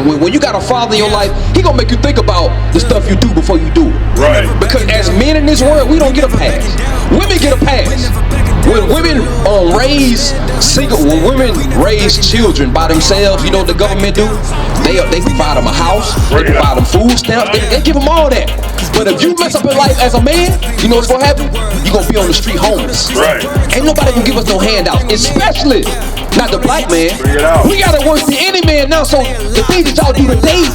When you got a father in your life, he gonna make you think about the stuff you do before you do it. Right. Because as men in this world, we don't get a pass. Women get a pass. When women when women raise children by themselves, you know what the government do? They provide them a house, they provide them food stamps, they give them all that. But if you mess up in life as a man, you know what's gonna happen? You're gonna be on the street homeless. Right. Ain't nobody gonna give us no handouts, especially not the black man. We gotta work than any man now. So the things that y'all do today,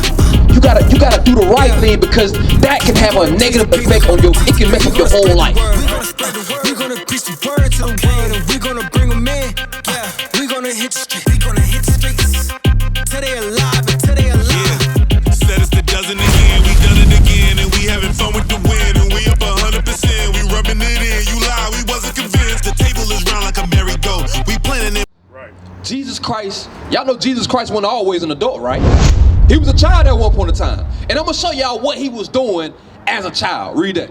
you gotta do the right thing, because that can have a negative effect on it can mess up your whole life. We're gonna preach the word to the world, and we're gonna bring them in. We're gonna hit the street, we're gonna hit the streets till they alive, until they alive. Said it's the dozen again, we done it again, and we having fun with the win, and we up 100%. We rubbing it in, you lie, we wasn't convinced. The table is round like a merry-go. We planning it. Right. Jesus Christ, y'all know Jesus Christ wasn't always an adult, right? He was a child at one point in time. And I'm gonna show y'all what he was doing as a child. Read that.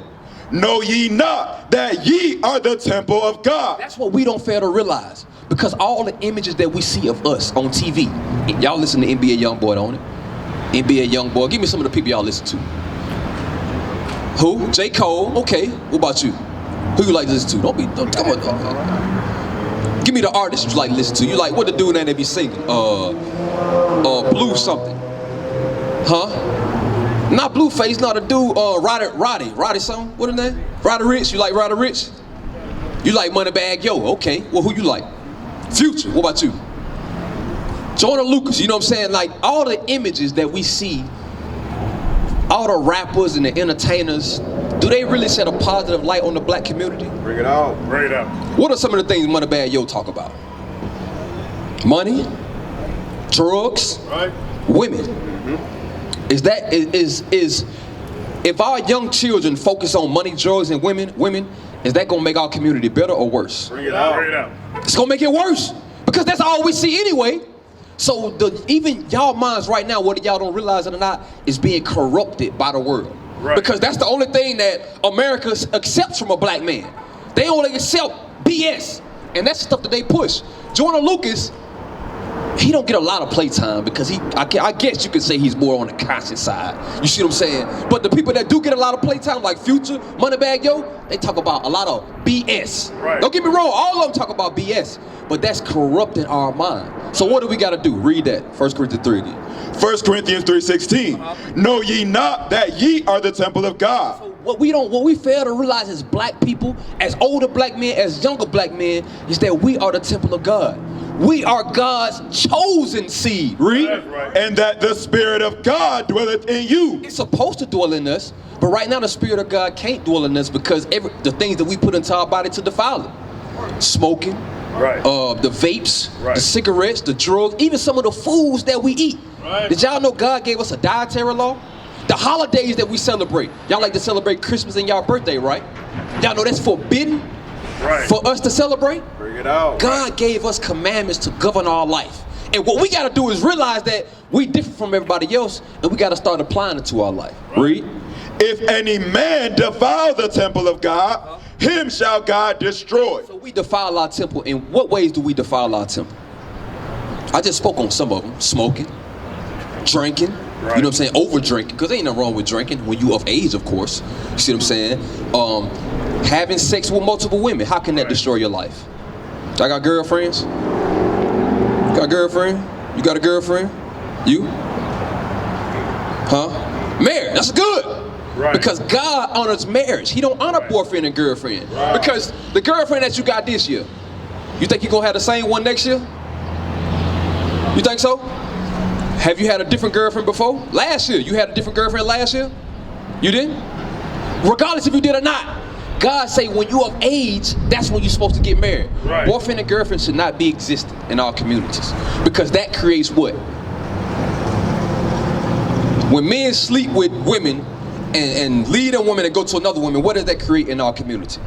Know ye not that ye are the temple of God? That's what we don't fail to realize. Because all the images that we see of us on TV, y'all listen to NBA Youngboy on it. NBA Youngboy, give me some of the people y'all listen to. Who? J. Cole, okay. What about you? Who you like to listen to? Come on. Give me the artist you like to listen to. You like, what the dude that they be singing? Blue something. Huh? Not Blueface, not a dude, Roddy something. What his name? Roddy Ricch. You like Roddy Ricch? You like Moneybagg Yo? Okay. Well, who you like? Future. What about you? Jordan Lucas. You know what I'm saying? Like all the images that we see, all the rappers and the entertainers, do they really set a positive light on the black community? Bring it out. Bring it out. What are some of the things Moneybagg Yo talk about? Money, drugs, Right. women. Is if our young children focus on money, drugs, and women, is that gonna make our community better or worse? Bring it out. Bring it out. It's gonna make it worse, because that's all we see anyway. So even y'all minds right now, whether y'all don't realize it or not, is being corrupted by the world. Right. Because that's the only thing that America accepts from a black man. They only accept BS, and that's the stuff that they push. Jordan Lucas, he don't get a lot of playtime because I guess you could say he's more on the conscious side. You see what I'm saying? But the people that do get a lot of playtime, like Future, Moneybagg Yo, they talk about a lot of BS. Right. Don't get me wrong, all of them talk about BS, but that's corrupting our mind. So what do we got to do? Read that, 1 Corinthians 3 again. 1 Corinthians 3:16. Know ye not that ye are the temple of God? What we fail to realize as black people, as older black men, as younger black men, is that we are the temple of God. We are God's chosen seed. Read. Right. And that the Spirit of God dwelleth in you. It's supposed to dwell in us, but right now the Spirit of God can't dwell in us because the things that we put into our body to defile it. Smoking, Right. the vapes, Right. the cigarettes, the drugs, even some of the foods that we eat. Right. Did y'all know God gave us a dietary law? The holidays that we celebrate. Y'all like to celebrate Christmas and y'all birthday, right? Y'all know that's forbidden for us to celebrate? Bring it out. God gave us commandments to govern our life. And what we got to do is realize that we different from everybody else, and we got to start applying it to our life. Read. If any man defile the temple of God, him shall God destroy. So we defile our temple. In what ways do we defile our temple? I just spoke on some of them. Smoking, drinking, you know what I'm saying? Over drinking, because there ain't nothing wrong with drinking when you of age, of course. You see what I'm saying? Having sex with multiple women, how can that destroy your life? I got girlfriends? You got a girlfriend? You got a girlfriend? You? Huh? Married, that's good. Right. Because God honors marriage. He don't honor boyfriend and girlfriend. Right. Because the girlfriend that you got this year, you think you're gonna have the same one next year? You think so? Have you had a different girlfriend before? Last year, you had a different girlfriend last year? You didn't? Regardless if you did or not, God say when you of age, that's when you're supposed to get married. Right. Boyfriend and girlfriend should not be existent in our communities, because that creates what? When men sleep with women and lead a woman and go to another woman, what does that create in our community?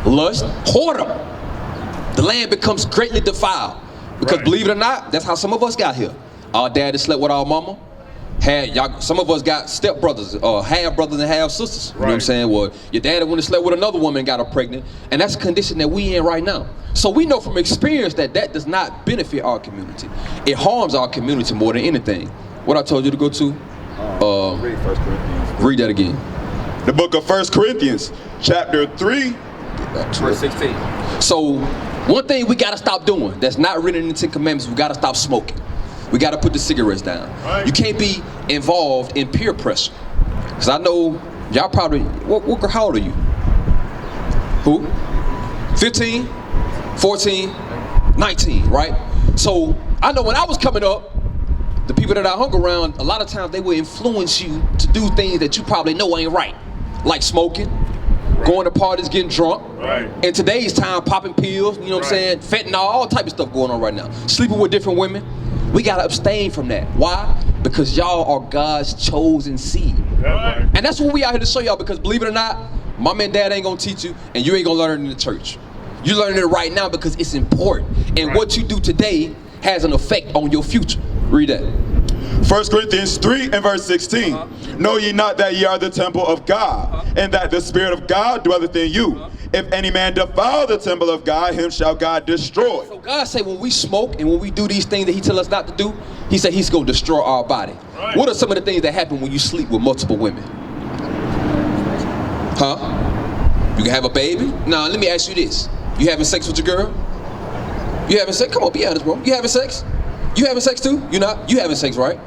Lust, whoredom. The land becomes greatly defiled. Because believe it or not, that's how some of us got here. Our daddy slept with our mama. Some of us got stepbrothers, half brothers and half sisters. You know what I'm saying? Well, your daddy went and slept with another woman and got her pregnant. And that's the condition that we in right now. So we know from experience that that does not benefit our community. It harms our community more than anything. What I told you to go to? Read 1 Corinthians. Read that again. The book of 1 Corinthians, chapter 3. Verse 16. So, one thing we gotta stop doing that's not written in the 10 Commandments, we gotta stop smoking. We gotta put the cigarettes down. Right. You can't be involved in peer pressure. Cause I know y'all probably, how old are you? Who? 15, 14, 19, right? So I know when I was coming up, the people that I hung around, a lot of times they would influence you to do things that you probably know ain't right. Like smoking, going to parties, getting drunk. Right. In today's time, popping pills, you know what I'm saying? Fentanyl, all type of stuff going on right now. Sleeping with different women. We gotta abstain from that. Why? Because y'all are God's chosen seed. Right. And that's what we out here to show y'all, because believe it or not, mom and dad ain't gonna teach you, and you ain't gonna learn it in the church. You're learning it right now because it's important. And what you do today has an effect on your future. Read that. 1 Corinthians 3 and verse 16. Know ye not that ye are the temple of God, and that the Spirit of God dwelleth in you? If any man defile the temple of God, him shall God destroy. So God say when we smoke and when we do these things that he tell us not to do, he said he's gonna destroy our body. Right. What are some of the things that happen when you sleep with multiple women? Huh? You can have a baby? Now let me ask you this. You having sex with your girl? You having sex? Come on, be honest, bro. You having sex? You having sex too? You not? You having sex, right?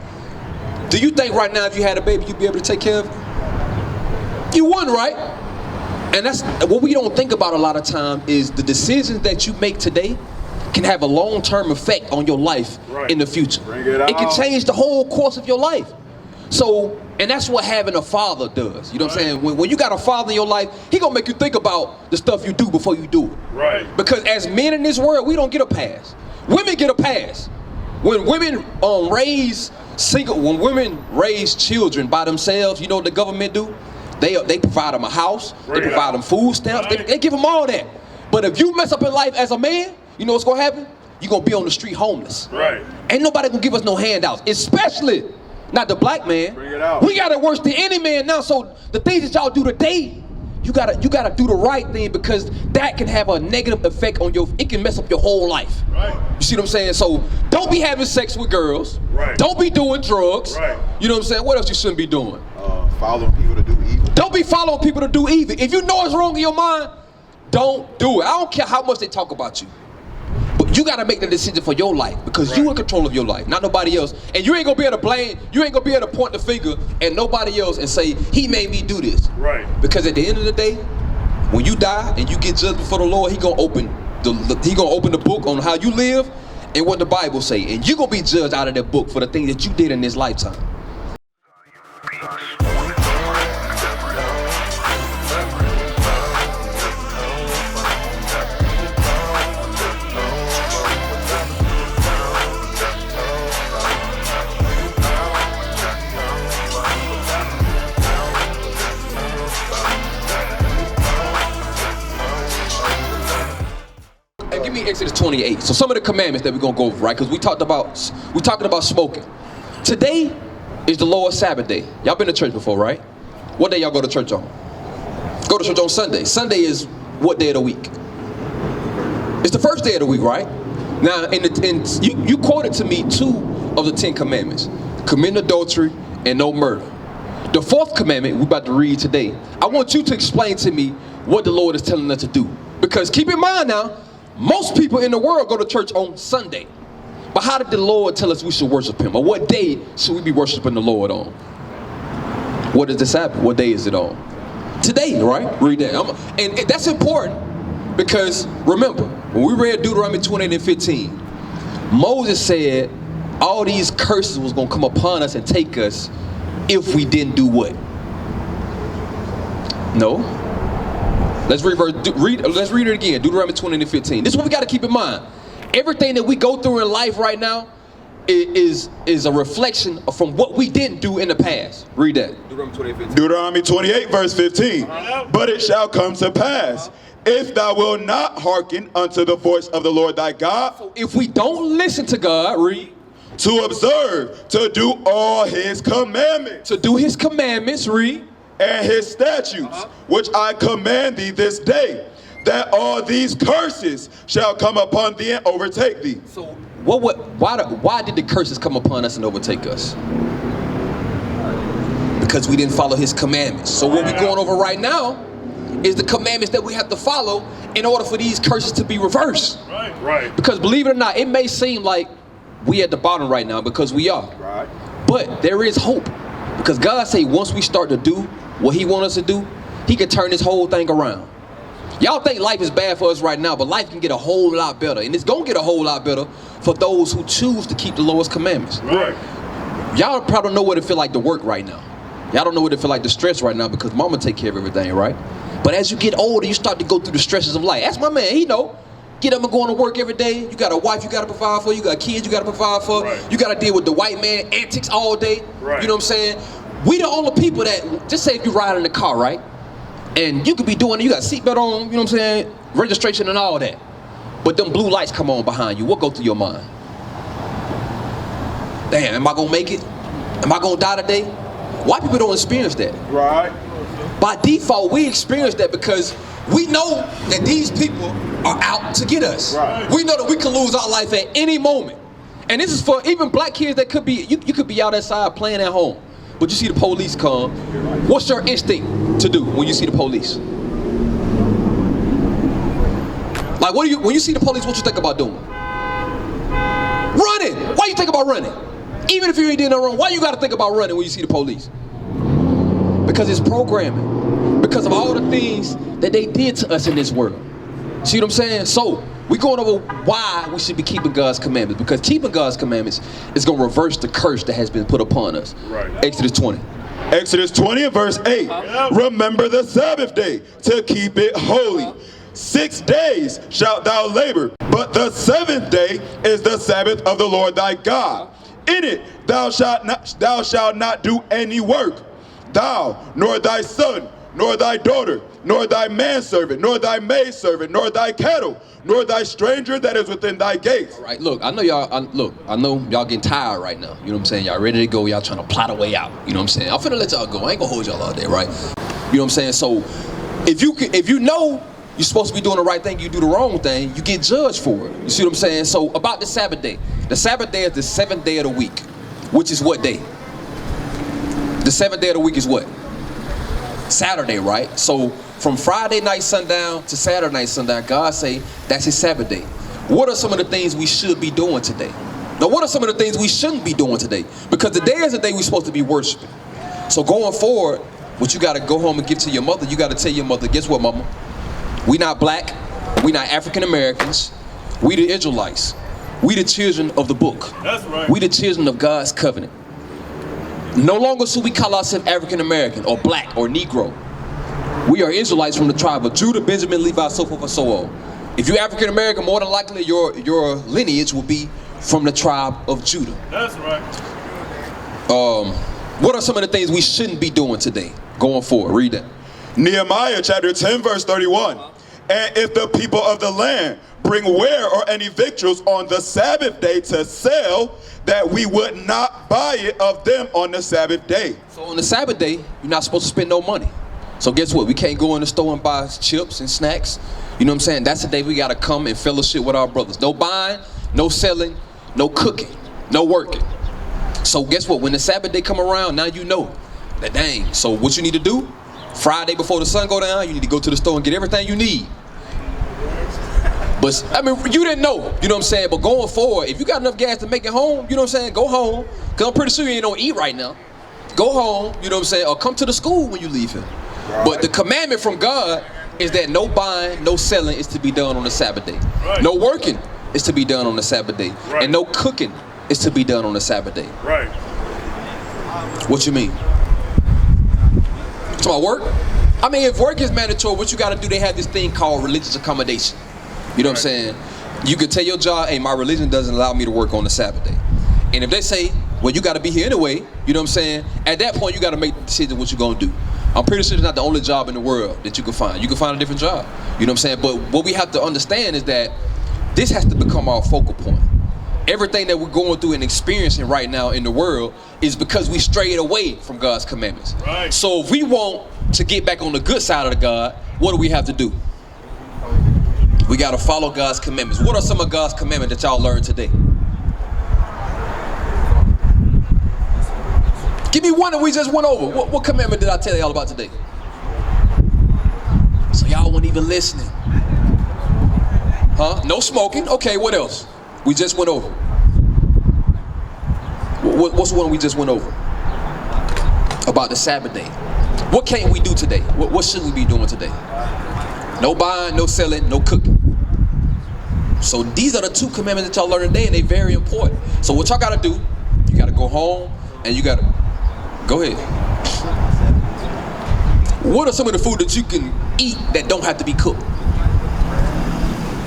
Do you think right now if you had a baby you'd be able to take care of it? You wouldn't, right? And that's what we don't think about a lot of time is the decisions that you make today can have a long-term effect on your life in the future. It can change the whole course of your life. So, and that's what having a father does. You know what I'm saying? When you got a father in your life, he gonna make you think about the stuff you do before you do it. Right. Because as men in this world, we don't get a pass. Women get a pass. When women raise children by themselves, you know what the government do? They provide them a house, they provide them food stamps, they give them all that. But if you mess up in life as a man, you know what's gonna happen? You're gonna be on the street homeless. Right. Ain't nobody gonna give us no handouts, especially not the black man. Bring it out. We got it worse than any man now. So the things that y'all do today, you gotta do the right thing, because that can have a negative effect on it can mess up your whole life. Right. You see what I'm saying? So don't be having sex with girls. Right. Don't be doing drugs. Right. You know what I'm saying? What else you shouldn't be doing? Following people to do evil. Don't be following people to do evil. If you know it's wrong in your mind, don't do it. I don't care how much they talk about you. But you gotta make the decision for your life, because you in control of your life, not nobody else. And you ain't gonna be able to blame, you ain't gonna be able to point the finger at nobody else and say, he made me do this. Right. Because at the end of the day, when you die and you get judged before the Lord, he gonna open the book on how you live and what the Bible say. And you gonna be judged out of that book for the things that you did in this lifetime. Give me Exodus 28. So some of the commandments that we're gonna go over, right? Because we're talking about smoking. Today is the Lord's Sabbath day. Y'all been to church before, right? What day y'all go to church on? Go to church on Sunday. Sunday is what day of the week? It's the first day of the week, right? Now, you quoted to me 2 of the 10 commandments: commit adultery and no murder. The 4th commandment we're about to read today, I want you to explain to me what the Lord is telling us to do. Because keep in mind now, most people in the world go to church on Sunday. But how did the Lord tell us we should worship him? Or what day should we be worshiping the Lord on? What is the Sabbath? What day is it on? Today, right? Read that. And that's important, because remember, when we read Deuteronomy 28 and 15, Moses said all these curses was going to come upon us and take us if we didn't do what? No. Let's read it again. Deuteronomy 20 and 15. This is what we got to keep in mind. Everything that we go through in life right now is a reflection from what we didn't do in the past. Read that. Deuteronomy 28 verse 15. But it shall come to pass, if thou wilt not hearken unto the voice of the Lord thy God. So if we don't listen to God, read. To observe, to do all his commandments. To do his commandments, read. And his statutes, which I command thee this day, that all these curses shall come upon thee and overtake thee. So why did the curses come upon us and overtake us? Because we didn't follow his commandments. So what we're going over right now is the commandments that we have to follow in order for these curses to be reversed. Right. Because believe it or not, it may seem like we at the bottom right now, because we are. Right. But there is hope. Because God say once we start to do what he wants us to do, he can turn this whole thing around. Y'all think life is bad for us right now, but life can get a whole lot better. And it's going to get a whole lot better for those who choose to keep the Lord's commandments. Right. Y'all probably don't know what it feel like to work right now. Y'all don't know what it feel like to stress right now because mama take care of everything, right? But as you get older, you start to go through the stresses of life. That's my man, he know. Get up and going to work every day. You got a wife you got to provide for. You got kids you got to provide for. Right. You got to deal with the white man antics all day. Right. You know what I'm saying? We the only people that, just say if you ride in the car, right? And you could be doing, you got seatbelt on, you know what I'm saying? Registration and all that. But them blue lights come on behind you. What go through your mind? Damn, am I going to make it? Am I going to die today? White people don't experience that. Right. By default, we experience that because we know that these people are out to get us. Right. We know that we can lose our life at any moment. And this is for even black kids that could be, you could be out outside playing at home, but you see the police come. What's your instinct to do when you see the police? Like, when you see the police, what you think about doing? Running. Why you think about running? Even if you ain't doing no wrong, why you gotta think about running when you see the police? Because it's programming. Because of all the things that they did to us in this world. See what I'm saying? So, we're going over why we should be keeping God's commandments. Because keeping God's commandments is going to reverse the curse that has been put upon us. Right. Exodus 20. Exodus 20 and verse 8. Remember the Sabbath day to keep it holy. 6 days shalt thou labor, but the seventh day is the Sabbath of the Lord thy God. In it thou shalt not do any work, thou, nor thy son, nor thy daughter, nor thy manservant, nor thy maidservant, nor thy cattle, nor thy stranger that is within thy gates. All right, look, I know y'all getting tired right now. You know what I'm saying? Y'all ready to go, y'all trying to plot a way out. You know what I'm saying? I'm finna let y'all go. I ain't gonna hold y'all all day, right? You know what I'm saying? So, if you know you're supposed to be doing the right thing, you do the wrong thing, you get judged for it. You see what I'm saying? So, about the Sabbath day. The Sabbath day is the seventh day of the week, which is what day? The seventh day of the week is what? Saturday, right? So from Friday night sundown to Saturday night sundown, God say that's his Sabbath day. What are some of the things we should be doing today? Now, what are some of the things we shouldn't be doing today? Because the day is the day we're supposed to be worshiping. So going forward, what you got to go home and give to your mother, you got to tell your mother, guess what, mama? We not black, we not African Americans, we the Israelites. We the children of the book. That's right. We the children of God's covenant. No longer should we call ourselves African American or black or Negro. We are Israelites from the tribe of Judah, Benjamin, Levi, so forth and so on. If you're African American, more than likely your lineage will be from the tribe of Judah. That's right. What are some of the things we shouldn't be doing today? Going forward, read that. Nehemiah chapter 10 verse 31. And if the people of the land bring ware or any victuals on the Sabbath day to sell, that we would not buy it of them on the Sabbath day. So on the Sabbath day, you're not supposed to spend no money. So guess what? We can't go in the store and buy chips and snacks. You know what I'm saying? That's the day we got to come and fellowship with our brothers. No buying, no selling, no cooking, no working. So guess what? When the Sabbath day come around, now you know that dang. So what you need to do? Friday before the sun go down, you need to go to the store and get everything you need. But, I mean, you didn't know, you know what I'm saying? But going forward, if you got enough gas to make it home, you know what I'm saying? Go home. Because I'm pretty sure you ain't don't eat right now. Go home, you know what I'm saying? Or come to the school when you leave here. Right. But the commandment from God is that no buying, no selling is to be done on the Sabbath day. Right. No working is to be done on the Sabbath day. Right. And no cooking is to be done on the Sabbath day. Right. What you mean? Talking about work? I mean, if work is mandatory, what you got to do, they have this thing called religious accommodation. You know what I'm saying? You could tell your job, hey, my religion doesn't allow me to work on the Sabbath day. And if they say, well, you got to be here anyway, you know what I'm saying? At that point, you got to make the decision what you're going to do. I'm pretty sure it's not the only job in the world that you can find. You can find a different job. You know what I'm saying? But what we have to understand is that this has to become our focal point. Everything that we're going through and experiencing right now in the world is because we strayed away from God's commandments. Right. So if we want to get back on the good side of the God, what do we have to do? We got to follow God's commandments. What are some of God's commandments that y'all learned today? Give me one that we just went over. What commandment did I tell y'all about today? So y'all weren't even listening. Huh? No smoking. Okay, what else? We just went over. What's the one we just went over? About the Sabbath day. What can't we do today? What should we be doing today? No buying, no selling, no cooking. So these are the 2 commandments that y'all learn today, and they're very important. So what y'all gotta do, you gotta go home and you gotta, go ahead. What are some of the food that you can eat that don't have to be cooked?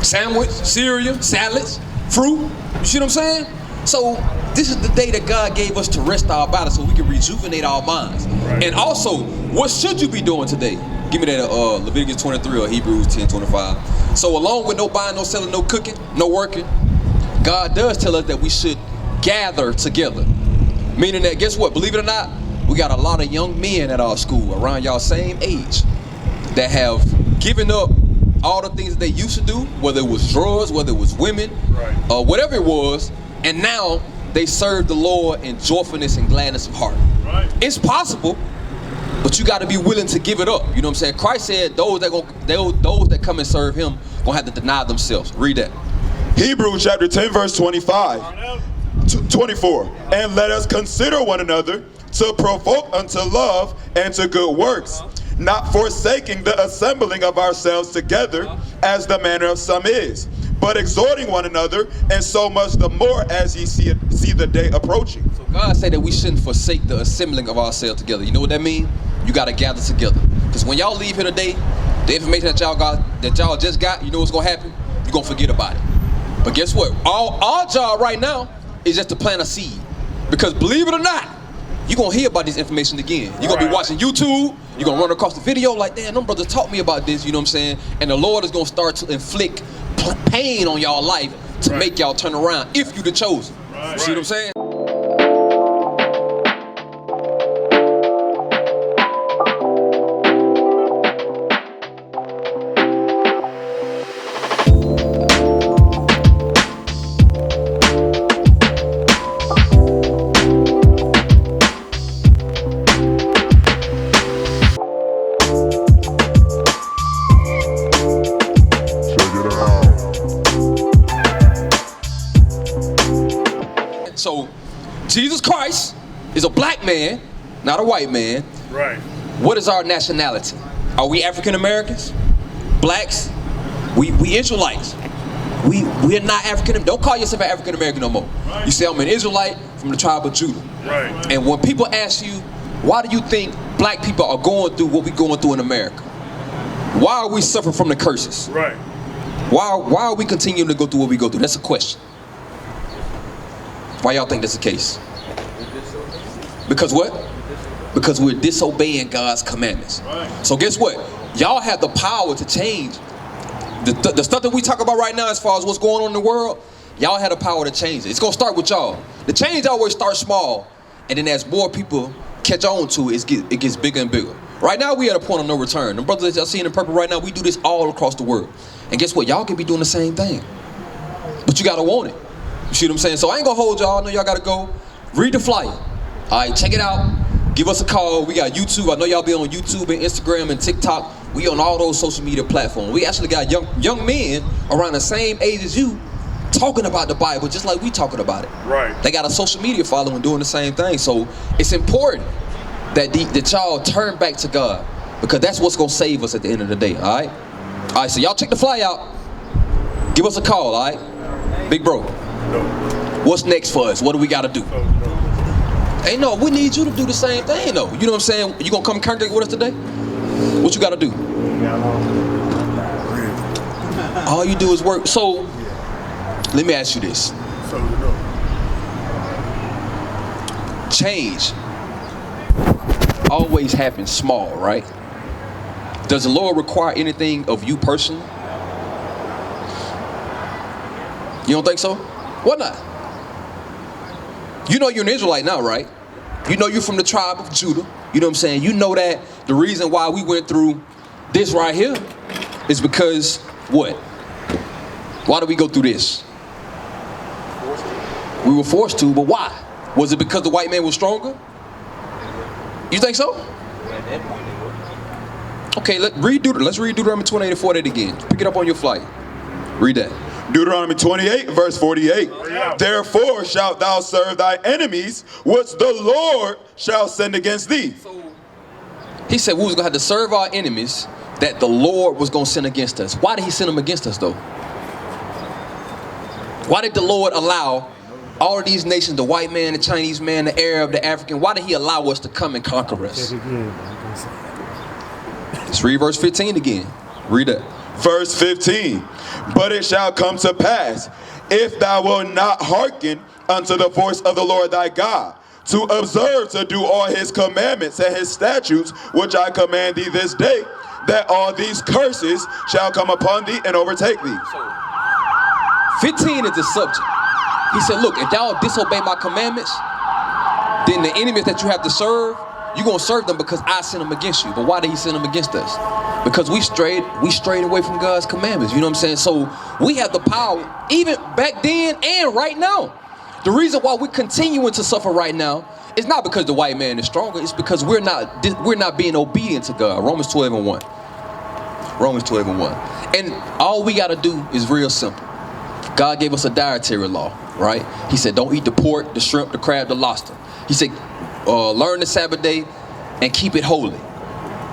Sandwich, cereal, salads, fruit, you see what I'm saying? So this is the day that God gave us to rest our bodies so we can rejuvenate our minds. Right. And also, what should you be doing today? Give me that Leviticus 23 or Hebrews 10:25. So along with no buying, no selling, no cooking, no working, God does tell us that we should gather together. Meaning that, guess what? Believe it or not, we got a lot of young men at our school around y'all same age that have given up all the things that they used to do, whether it was drugs, whether it was women, right, whatever it was, and now they serve the Lord in joyfulness and gladness of heart. Right. It's possible, but you got to be willing to give it up. You know what I'm saying? Christ said those that come and serve him gonna have to deny themselves. Read that. Hebrews chapter 10 verse 25, 24. And let us consider one another to provoke unto love and to good works, not forsaking the assembling of ourselves together as the manner of some is, but exhorting one another, and so much the more as ye see the day approaching. So God said that we shouldn't forsake the assembling of ourselves together. You know what that means? You got to gather together. Because when y'all leave here today, the information that y'all just got, you know what's gonna happen? You're gonna forget about it. But guess what? Our job right now is just to plant a seed. Because believe it or not, you're gonna hear about this information again. You're gonna be watching YouTube, you're gonna run across the video like, damn, them brothers taught me about this, you know what I'm saying? And the Lord is gonna start to inflict pain on y'all life to make y'all turn around if you the chosen. See what I'm saying? So, Jesus Christ is a black man, not a white man. Right. What is our nationality? Are we African Americans? Blacks? We Israelites. We're not African. Don't call yourself an African American no more. Right. You say I'm an Israelite from the tribe of Judah. Right. And when people ask you, why do you think black people are going through what we're going through in America? Why are we suffering from the curses? Right. Why are we continuing to go through what we go through? That's a question. Why y'all think that's the case? Because what? Because we're disobeying God's commandments. Right. So guess what? Y'all have the power to change. The stuff that we talk about right now as far as what's going on in the world, y'all have the power to change it. It's going to start with y'all. The change always starts small, and then as more people catch on to it, it gets bigger and bigger. Right now, we at a point of no return. The brothers that y'all seeing in purple right now, we do this all across the world. And guess what? Y'all can be doing the same thing. But you got to want it. You see what I'm saying? So I ain't gonna hold y'all. I know y'all gotta go. Read the flyer. All right, check it out. Give us a call. We got YouTube. I know y'all be on YouTube and Instagram and TikTok. We on all those social media platforms. We actually got young men around the same age as you talking about the Bible just like we talking about it. Right. They got a social media following doing the same thing. So it's important that y'all turn back to God, because that's what's gonna save us at the end of the day. All right. All right. So y'all check the flyer out. Give us a call. All right. Big bro. What's next for us? What do we got to do? Hey, no, we need you to do the same thing, though. You know what I'm saying? You gonna come congregate with us today? What you got to do? All you do is work. So, let me ask you this. Change always happens small, right? Does the Lord require anything of you personally? You don't think so? What not? You know you're an Israelite now, right? You know you're from the tribe of Judah. You know what I'm saying? You know that the reason why we went through this right here is because what? Why did we go through this? We were forced to, but why? Was it because the white man was stronger? You think so? Okay, let's read Deuteronomy 28 and 48 again. Pick it up on your flight. Read that. Deuteronomy 28, verse 48. Therefore shalt thou serve thy enemies, which the Lord shall send against thee. He said we was going to have to serve our enemies that the Lord was going to send against us. Why did he send them against us, though? Why did the Lord allow all of these nations, the white man, the Chinese man, the Arab, the African, why did he allow us to come and conquer us? Let's read verse 15 again. Read that. Verse 15. But it shall come to pass, if thou wilt not hearken unto the voice of the Lord thy God, to observe to do all his commandments and his statutes, which I command thee this day, that all these curses shall come upon thee and overtake thee. 15 is the subject. He said, look, if y'all disobey my commandments, then the enemies that you have to serve, you're going to serve them because I sent them against you. But why did he send them against us? Because we strayed away from God's commandments. You know what I'm saying? So we have the power, even back then and right now. The reason why we're continuing to suffer right now is not because the white man is stronger. It's because we're not being obedient to God. Romans 12 and 1. Romans 12 and 1. And all we got to do is real simple. God gave us a dietary law, right? He said, don't eat the pork, the shrimp, the crab, the lobster. He said, learn the Sabbath day and keep it holy.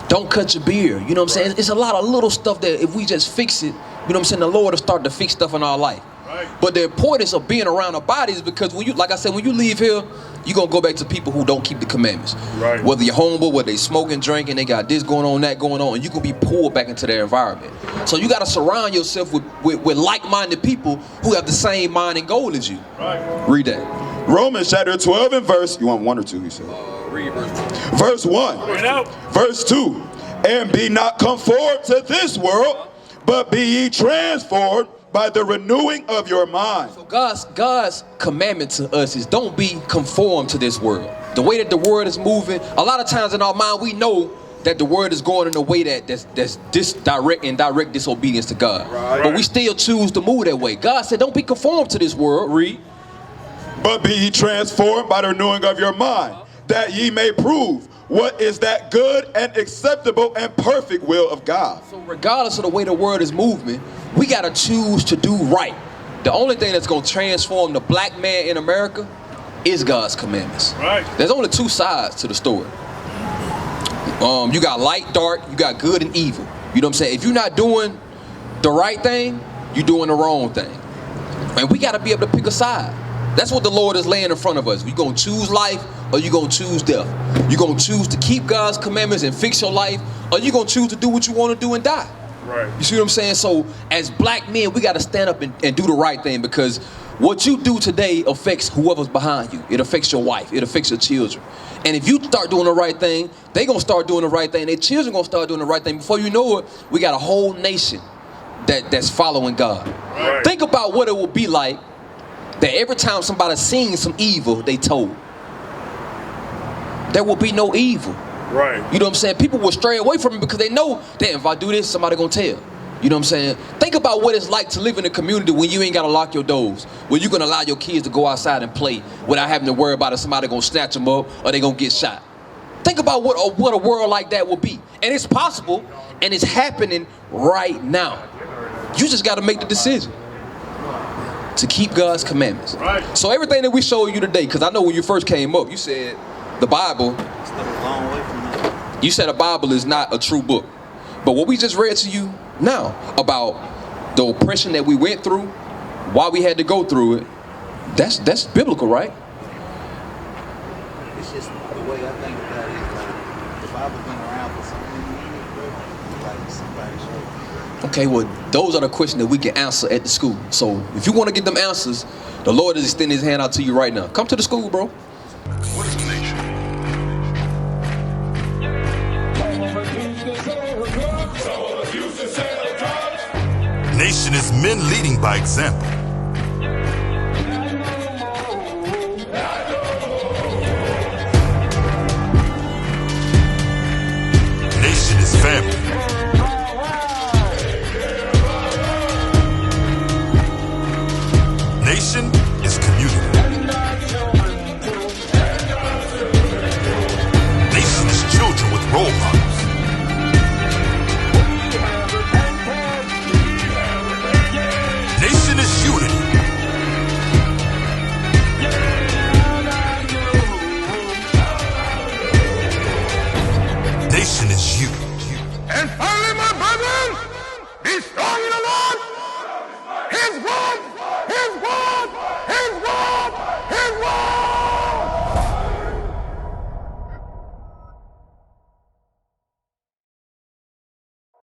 Don't cut your beard. You know what I'm saying? It's a lot of little stuff that if we just fix it, you know what I'm saying, the Lord will start to fix stuff in our life. Right. But the importance of being around our bodies, because when you, like I said, when you leave here, you're going to go back to people who don't keep the commandments. Right. Whether you're humble, whether they smoking, drinking, they got this going on, that going on, and you can be pulled back into their environment. So you got to surround yourself with like-minded people who have the same mind and goal as you. Right. Read that. Romans chapter 12 and verse, you want 1 or 2, he said? Read verse 1. Verse 2. And be not conformed to this world, but be ye transformed by the renewing of your mind. So God's commandment to us is don't be conformed to this world. The way that the world is moving, a lot of times in our mind we know that the world is going in a way that's direct disobedience to God. Right. But we still choose to move that way. God said don't be conformed to this world. Read. But be ye transformed by the renewing of your mind, that ye may prove what is that good and acceptable and perfect will of God. So regardless of the way the world is moving, we got to choose to do right. The only thing that's going to transform the black man in America is God's commandments. Right. There's only two sides to the story. You got light, dark, you got good and evil. You know what I'm saying? If you're not doing the right thing, you're doing the wrong thing. And we got to be able to pick a side. That's what the Lord is laying in front of us. You're going to choose life or you're going to choose death. You're going to choose to keep God's commandments and fix your life, or you're going to choose to do what you want to do and die. Right. You see what I'm saying? So as black men, we got to stand up and do the right thing, because what you do today affects whoever's behind you. It affects your wife. It affects your children. And if you start doing the right thing, they're going to start doing the right thing. Their children going to start doing the right thing. Before you know it, we got a whole nation that's following God. Right. Think about what it will be like that every time somebody's seeing some evil, they told. There will be no evil. Right. You know what I'm saying? People will stray away from it because they know, damn, if I do this, somebody gonna tell. You know what I'm saying? Think about what it's like to live in a community when you ain't gotta lock your doors, where you gonna allow your kids to go outside and play without having to worry about if somebody gonna snatch them up or they gonna get shot. Think about what a world like that will be. And it's possible, and it's happening right now. You just gotta make the decision to keep God's commandments. Right. So everything that we showed you today, because I know when you first came up, you said the Bible, you said the Bible is not a true book. But what we just read to you now about the oppression that we went through, why we had to go through it, that's biblical, right? It's just the way I think about it. Like, the Bible's been around for so many years, but like somebody showed. Okay, well, those are the questions that we can answer at the school. So if you want to get them answers, the Lord is extending his hand out to you right now. Come to the school, bro. What is a nation? Nation is men leading by example. Nation is family. Nation is community. Nation is nation is you. And finally, my brethren, be strong.